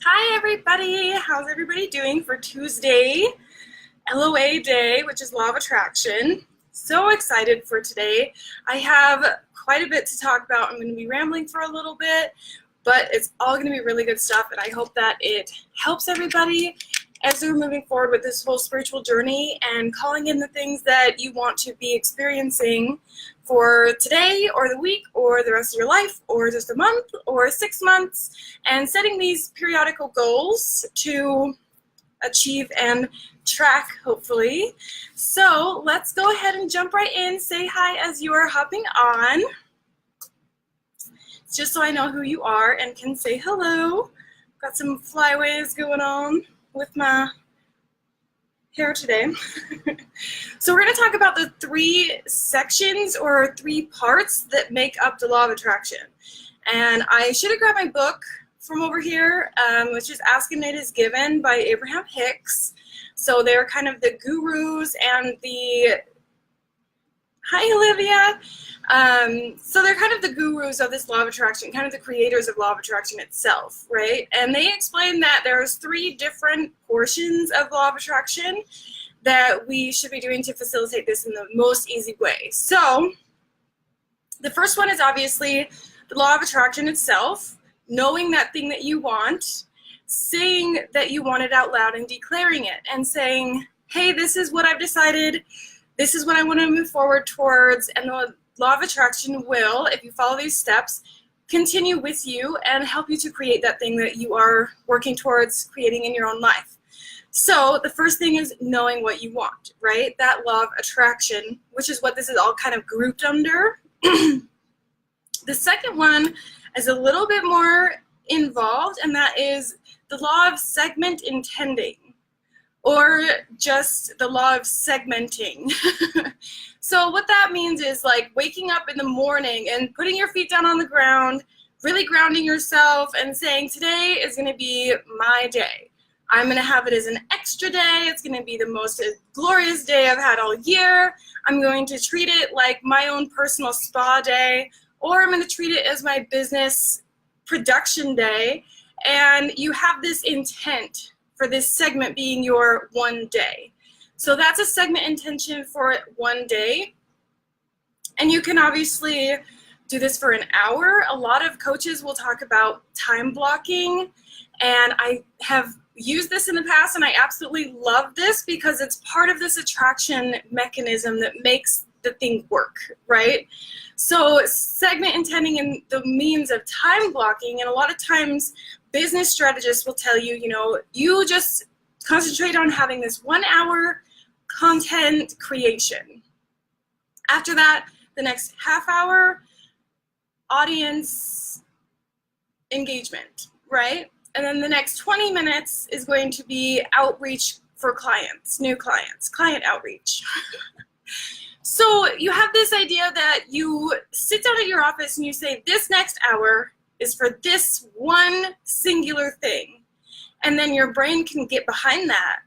Hi everybody, how's everybody doing for Tuesday, LOA day, which is Law of Attraction? So excited for today. I have quite a bit to talk about. I'm going to be rambling for a little bit, but it's all going to be really good stuff, and I hope that it helps everybody as they're moving forward with this whole spiritual journey and calling in the things that you want to be experiencing for today or the week or the rest of your life or just a month or 6 months, and setting these periodical goals to achieve and track, hopefully. So let's go ahead and jump right in. Say hi as you are hopping on, just so I know who you are and can say hello. Got some flyaways going on with my hair today. So we're going to talk about the 3 sections or 3 parts that make up the Law of Attraction. And I should have grabbed my book from over here, which is Ask and It Is Given by Abraham Hicks. So they're kind of the gurus and the... Hi, Olivia. So they're kind of the gurus of this Law of Attraction, kind of the creators of Law of Attraction itself, right? And they explain that there's 3 different portions of Law of Attraction that we should be doing to facilitate this in the most easy way. So the first one is obviously the Law of Attraction itself, knowing that thing that you want, saying that you want it out loud and declaring it and saying, hey, this is what I've decided, this is what I want to move forward towards, and the Law of Attraction will, if you follow these steps, continue with you and help you to create that thing that you are working towards creating in your own life. So the first thing is knowing what you want, right? That Law of Attraction, which is what this is all kind of grouped under. The second one is a little bit more involved, and that is the Law of Segment Intending, or just the Law of Segmenting. So what that means is like waking up in the morning and putting your feet down on the ground, really grounding yourself and saying, today is going to be my day. I'm going to have it as an extra day. It's going to be the most glorious day I've had all year. I'm going to treat it like my own personal spa day, or I'm going to treat it as my business production day. And you have this intent for this segment being your one day. So that's a segment intention for one day. And you can obviously do this for an hour. A lot of coaches will talk about time blocking, and I have used this in the past, and I absolutely love this because it's part of this attraction mechanism that makes the thing work, right? So segment intending and the means of time blocking, and a lot of times business strategists will tell you, you just concentrate on having this 1 hour content creation. After that, the next half hour, audience engagement, right? And then the next 20 minutes is going to be outreach for clients, new clients, client outreach. So you have this idea that you sit down at your office and you say, this next hour is for this one singular thing. And then your brain can get behind that.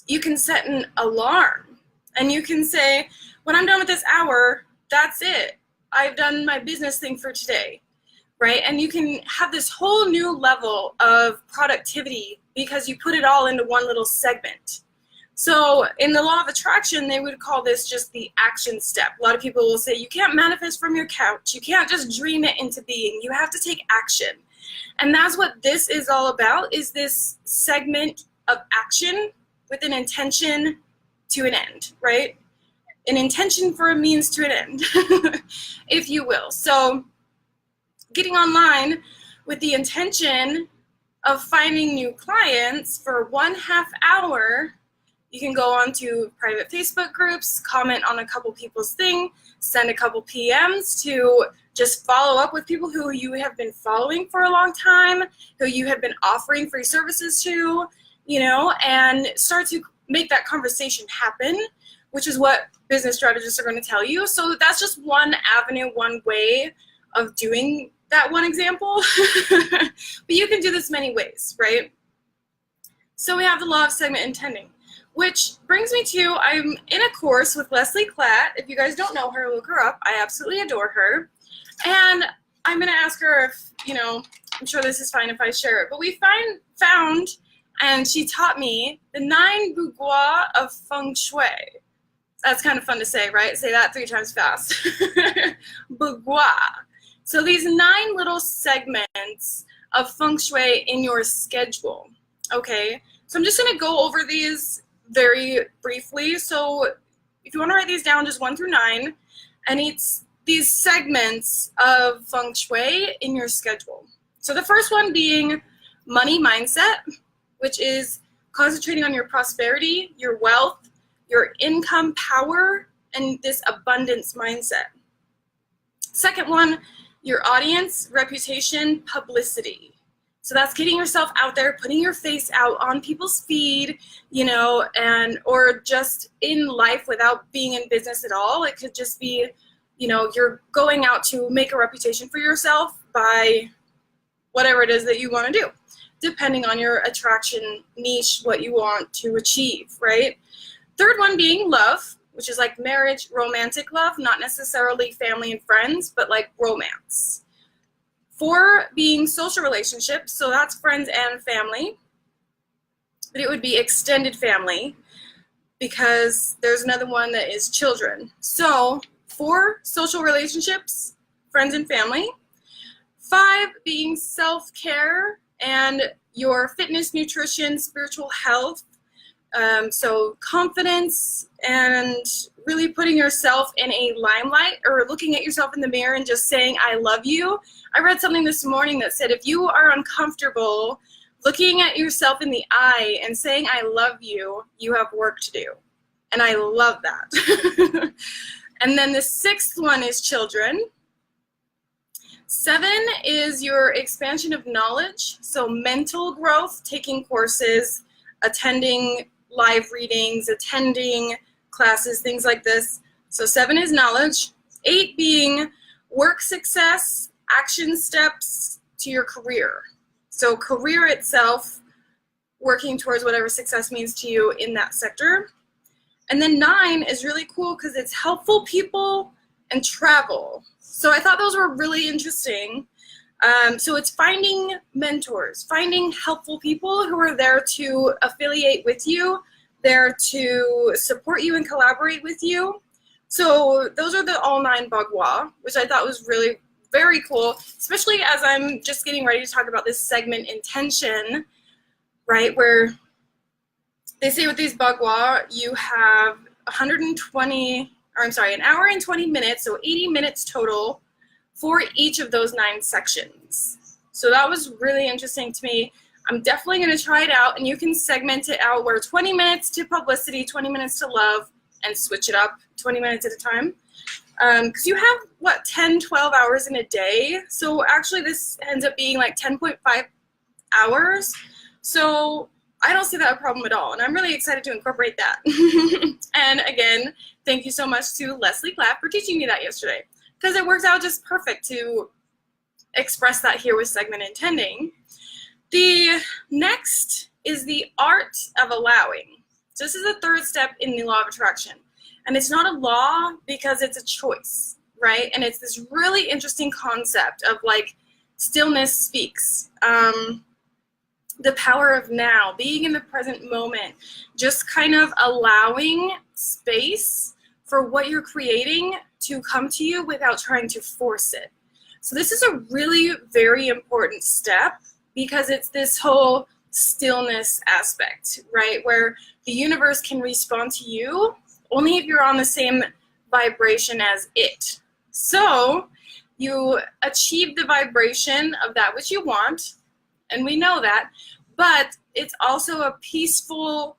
You can set an alarm and you can say, when I'm done with this hour, that's it. I've done my business thing for today, right? And you can have this whole new level of productivity because you put it all into one little segment. So in the Law of Attraction, they would call this just the action step. A lot of people will say, you can't manifest from your couch. You can't just dream it into being. You have to take action. And that's what this is all about, is this segment of action with an intention to an end, right? An intention for a means to an end, if you will. So getting online with the intention of finding new clients for 1/2 hour, you can go on to private Facebook groups, comment on a couple people's thing, send a couple PMs to just follow up with people who you have been following for a long time, who you have been offering free services to, and start to make that conversation happen, which is what business strategists are going to tell you. So that's just one avenue, one way of doing that one example. But you can do this many ways, right? So we have the Law of Segment Intending, which brings me to, I'm in a course with Leslie Klatt. If you guys don't know her, look her up. I absolutely adore her. And I'm going to ask her if, I'm sure this is fine if I share it, but we found, and she taught me the 9 Bagua of Fung Shui. That's kind of fun to say, right? Say that 3 times fast. Bagua. So these 9 little segments of Feng Shui in your schedule, okay? So I'm just gonna go over these very briefly. So if you wanna write these down, just 1 through 9, and it's these segments of Feng Shui in your schedule. So the first one being money mindset, which is concentrating on your prosperity, your wealth, your income power, and this abundance mindset. Second one, your audience, reputation, publicity. So that's getting yourself out there, putting your face out on people's feed, you know, and or just in life without being in business at all. It could just be, you know, you're going out to make a reputation for yourself by whatever it is that you want to do, depending on your attraction niche, what you want to achieve, right? Third one being love, which is like marriage, romantic love, not necessarily family and friends, but like romance. 4 being social relationships, so that's friends and family, but it would be extended family because there's another one that is children. So 4 social relationships, friends and family. 5 being self-care and your fitness, nutrition, spiritual health. So confidence and really putting yourself in a limelight, or looking at yourself in the mirror and just saying, I love you. I read something this morning that said, if you are uncomfortable looking at yourself in the eye and saying, I love you, you have work to do. And I love that. And then the 6th one is children. 7 is your expansion of knowledge. So mental growth, taking courses, attending live readings, attending classes, things like this. So 7 is knowledge. 8 being work success, action steps to your career. So career itself, working towards whatever success means to you in that sector. And then 9 is really cool because it's helpful people and travel. So I thought those were really interesting. So it's finding mentors, finding helpful people who are there to affiliate with you, there to support you and collaborate with you. So those are the all 9 Bagua, which I thought was really very cool, especially as I'm just getting ready to talk about this segment intention, right, where they say with these Bagua, you have 120, or I'm sorry, an hour and 20 minutes, so 80 minutes total for each of those 9 sections. So that was really interesting to me. I'm definitely going to try it out, and you can segment it out where 20 minutes to publicity, 20 minutes to love, and switch it up 20 minutes at a time. Because you have, what, 10, 12 hours in a day? So actually this ends up being like 10.5 hours. So I don't see that a problem at all, and I'm really excited to incorporate that. And again, thank you so much to Leslie Klatt for teaching me that yesterday, because it works out just perfect to express that here with segment intending. The next is the art of allowing. So this is the 3rd step in the law of attraction. And it's not a law because it's a choice, right? And it's this really interesting concept of like stillness speaks. The power of now, being in the present moment, just kind of allowing space for what you're creating to come to you without trying to force it. So this is a really very important step because it's this whole stillness aspect, right? Where the universe can respond to you only if you're on the same vibration as it. So you achieve the vibration of that which you want, and we know that, but it's also a peaceful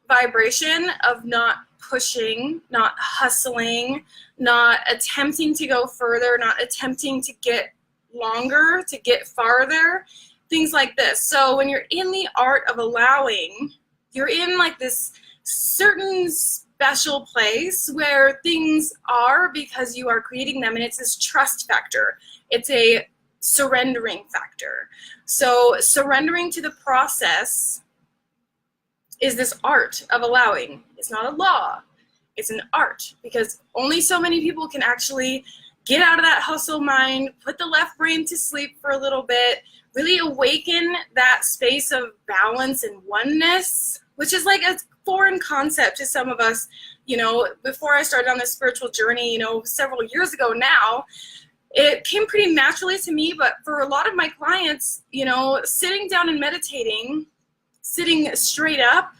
vibration of not pushing, not hustling, not attempting to go further, not attempting to get longer, to get farther, things like this. So when you're in the art of allowing, you're in like this certain special place where things are because you are creating them, and it's this trust factor. It's a surrendering factor. So surrendering to the process is this art of allowing. It's not a law, it's an art, because only so many people can actually get out of that hustle mind, put the left brain to sleep for a little bit, really awaken that space of balance and oneness, which is like a foreign concept to some of us. You know, before I started on this spiritual journey, you know, several years ago now, it came pretty naturally to me. But for a lot of my clients, you know, sitting down and meditating, sitting straight up,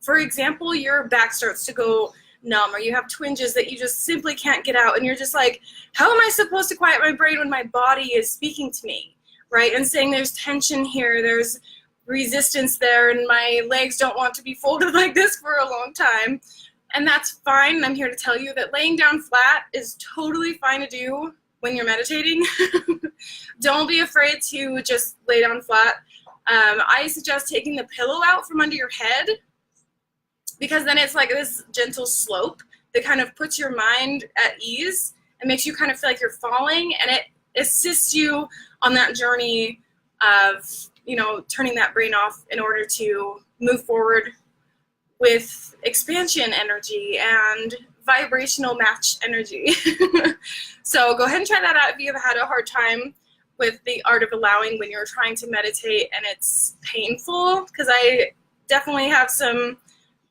for example, your back starts to go numb, or you have twinges that you just simply can't get out, and you're just like, how am I supposed to quiet my brain when my body is speaking to me, right? And saying there's tension here, there's resistance there, and my legs don't want to be folded like this for a long time. And that's fine. I'm here to tell you that laying down flat is totally fine to do when you're meditating. Don't be afraid to just lay down flat. I suggest taking the pillow out from under your head, because then it's like this gentle slope that kind of puts your mind at ease and makes you kind of feel like you're falling, and it assists you on that journey of, you know, turning that brain off in order to move forward with expansion energy and vibrational match energy. So go ahead and try that out if you have had a hard time with the art of allowing when you're trying to meditate and it's painful, because I definitely have some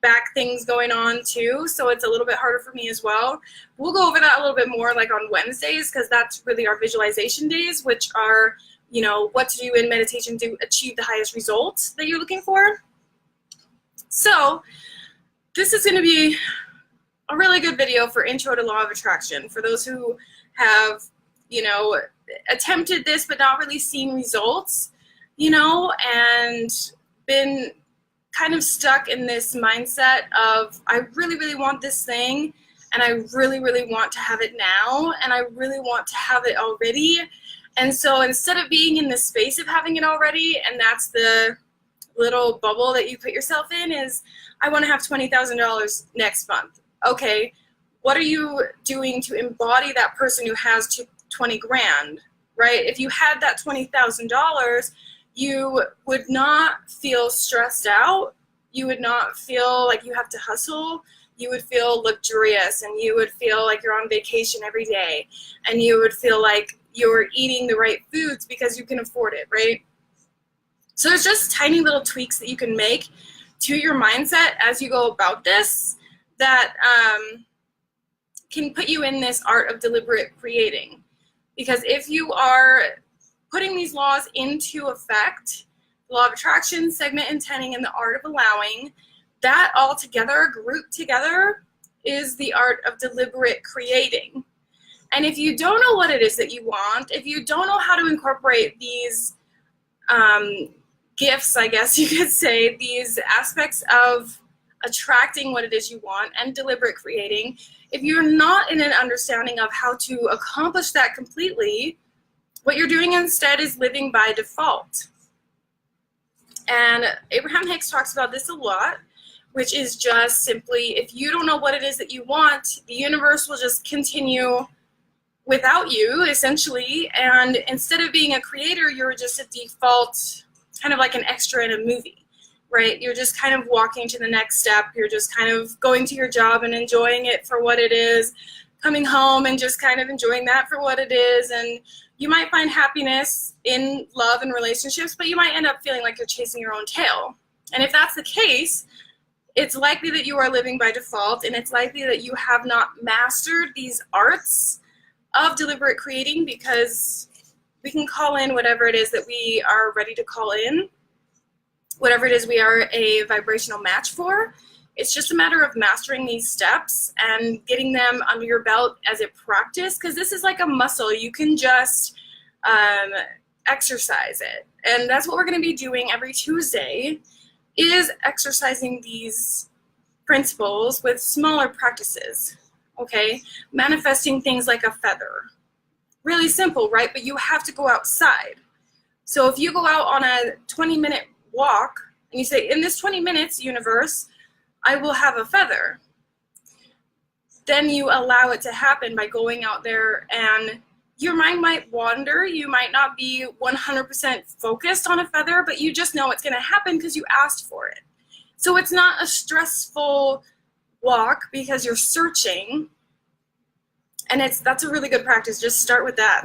back things going on too, so it's a little bit harder for me as well. We'll go over that a little bit more like on Wednesdays, because that's really our visualization days, which are, you know, what to do in meditation to achieve the highest results that you're looking for. So this is going to be a really good video for intro to law of attraction for those who have, you know, attempted this but not really seen results, you know, and been kind of stuck in this mindset of, I really, really want this thing, and I really, really want to have it now, and I really want to have it already. And so instead of being in the space of having it already, and that's the little bubble that you put yourself in, is I want to have $20,000 next month. Okay, what are you doing to embody that person who has 20 grand, right? If you had that $20,000, you would not feel stressed out. You would not feel like you have to hustle. You would feel luxurious, and you would feel like you're on vacation every day, and you would feel like you're eating the right foods because you can afford it, right? So there's just tiny little tweaks that you can make to your mindset as you go about this that can put you in this art of deliberate creating. Because if you are putting these laws into effect, the law of attraction, segment intending, and the art of allowing, that all together, grouped together, is the art of deliberate creating. And if you don't know what it is that you want, if you don't know how to incorporate these gifts, I guess you could say, these aspects of attracting what it is you want and deliberate creating, if you're not in an understanding of how to accomplish that completely, what you're doing instead is living by default. And Abraham Hicks talks about this a lot, which is just simply, if you don't know what it is that you want, the universe will just continue without you, essentially. And instead of being a creator, you're just a default, kind of like an extra in a movie, right? You're just kind of walking to the next step. You're just kind of going to your job and enjoying it for what it is, coming home and just kind of enjoying that for what it is. And you might find happiness in love and relationships, but you might end up feeling like you're chasing your own tail. And if that's the case, it's likely that you are living by default, and it's likely that you have not mastered these arts of deliberate creating, because we can call in whatever it is that we are ready to call in, whatever it is we are a vibrational match for. It's just a matter of mastering these steps and getting them under your belt as a practice, because this is like a muscle. You can just exercise it. And that's what we're going to be doing every Tuesday, is exercising these principles with smaller practices, okay? Manifesting things like a feather. Really simple, right? But you have to go outside. So if you go out on a 20-minute walk and you say, in this 20 minutes, universe, I will have a feather, then you allow it to happen by going out there, and your mind might wander. You might not be 100% focused on a feather, but you just know it's going to happen because you asked for it. So it's not a stressful walk because you're searching. And that's a really good practice. Just start with that.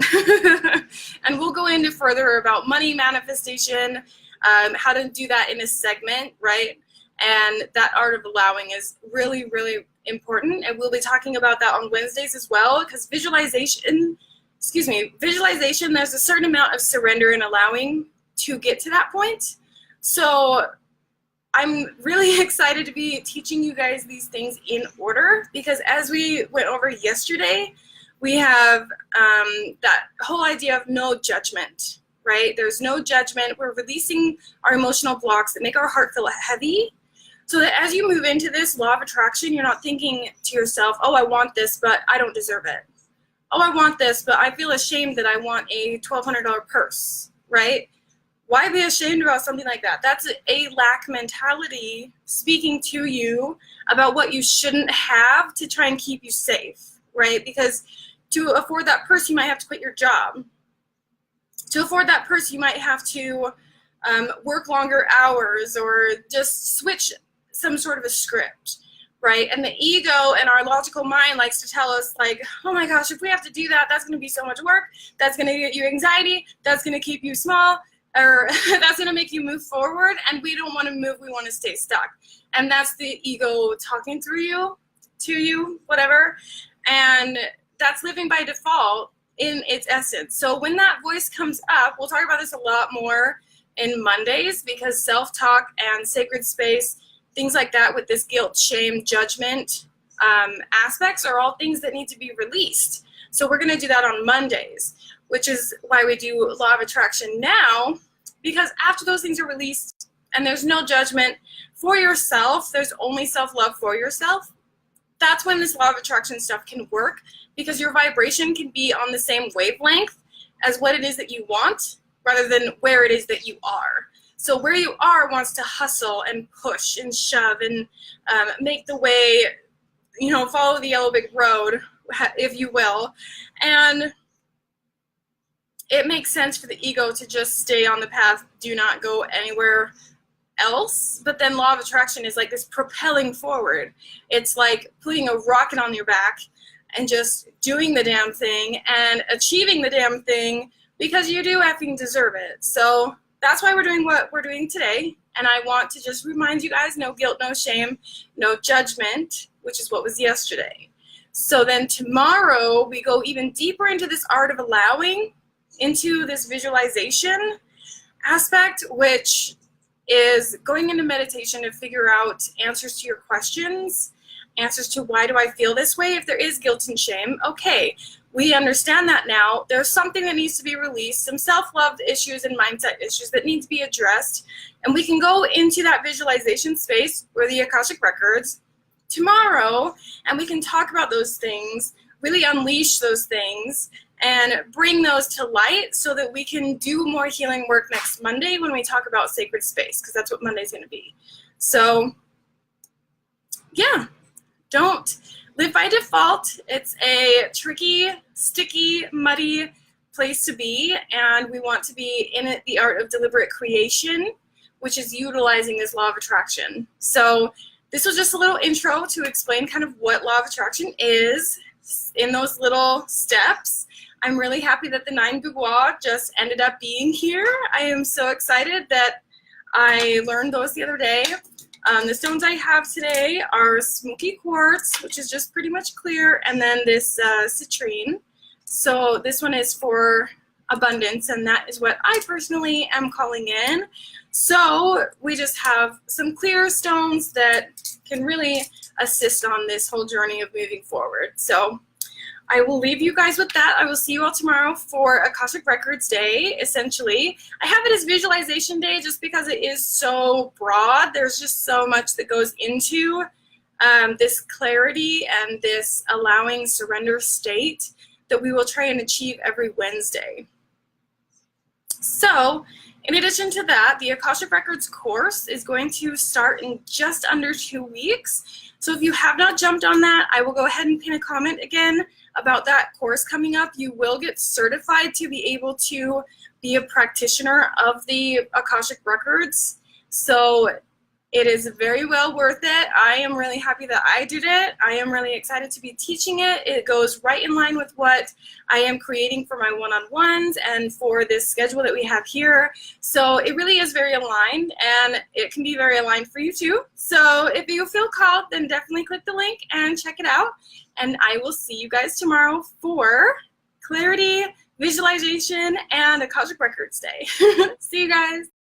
And we'll go into further about money manifestation, how to do that in a segment, right? And that art of allowing is really, really important. And we'll be talking about that on Wednesdays as well, because visualization, there's a certain amount of surrender and allowing to get to that point. So I'm really excited to be teaching you guys these things in order, because as we went over yesterday, we have that whole idea of no judgment, right? There's no judgment. We're releasing our emotional blocks that make our heart feel heavy, so that as you move into this law of attraction, you're not thinking to yourself, oh, I want this, but I don't deserve it. Oh, I want this, but I feel ashamed that I want a $1,200 purse, right? Why be ashamed about something like that? That's a lack mentality speaking to you about what you shouldn't have to try and keep you safe, right? Because to afford that purse, you might have to quit your job. To afford that purse, you might have to work longer hours or just switch some sort of a script, right? And the ego and our logical mind likes to tell us, like, oh my gosh, if we have to do that, that's going to be so much work. That's going to get you anxiety. That's going to keep you small. Or that's going to make you move forward, and we don't want to move, we want to stay stuck. And that's the ego talking through you, to you, whatever. And that's living by default in its essence. So when that voice comes up, we'll talk about this a lot more in Mondays, because self-talk and sacred space, things like that with this guilt, shame, judgment aspects are all things that need to be released. So we're going to do that on Mondays, which is why we do law of attraction now, because after those things are released and there's no judgment for yourself, there's only self-love for yourself, that's when this law of attraction stuff can work, because your vibration can be on the same wavelength as what it is that you want, rather than where it is that you are. So where you are wants to hustle and push and shove and make the way, follow the yellow brick road, if you will. And it makes sense for the ego to just stay on the path, do not go anywhere else. But then law of attraction is like this propelling forward. It's like putting a rocket on your back and just doing the damn thing and achieving the damn thing, because you do effing deserve it. So that's why we're doing what we're doing today. And I want to just remind you guys, no guilt, no shame, no judgment, which is what was yesterday. So then tomorrow we go even deeper into this art of allowing, into this visualization aspect, which is going into meditation to figure out answers to your questions, answers to why do I feel this way. If there is guilt and shame, okay, we understand that now. There's something that needs to be released, some self-love issues and mindset issues that need to be addressed, and we can go into that visualization space where the Akashic Records tomorrow, and we can talk about those things, really unleash those things, and bring those to light so that we can do more healing work next Monday when we talk about sacred space, because that's what Monday's going to be. So, yeah, don't live by default. It's a tricky, sticky, muddy place to be, and we want to be in it, the art of deliberate creation, which is utilizing this law of attraction. So this was just a little intro to explain kind of what law of attraction is in those little steps. I'm really happy that the 9 Bagua just ended up being here. I am so excited that I learned those the other day. The stones I have today are smoky quartz, which is just pretty much clear, and then this citrine. So this one is for abundance, and that is what I personally am calling in. So we just have some clear stones that can really assist on this whole journey of moving forward. So I will leave you guys with that. I will see you all tomorrow for Akashic Records Day, essentially. I have it as Visualization Day just because it is so broad. There's just so much that goes into this clarity and this allowing surrender state that we will try and achieve every Wednesday. So, in addition to that, the Akashic Records course is going to start in just under 2 weeks. So if you have not jumped on that, I will go ahead and pin a comment again about that course coming up. You will get certified to be able to be a practitioner of the Akashic Records. So It is very well worth it. I am really happy that I did it. I am really excited to be teaching it. It goes right in line with what I am creating for my one-on-ones and for this schedule that we have here. So it really is very aligned, and it can be very aligned for you too. So if you feel called, then definitely click the link and check it out. And I will see you guys tomorrow for clarity, visualization, and Akashic Records Day. See you guys.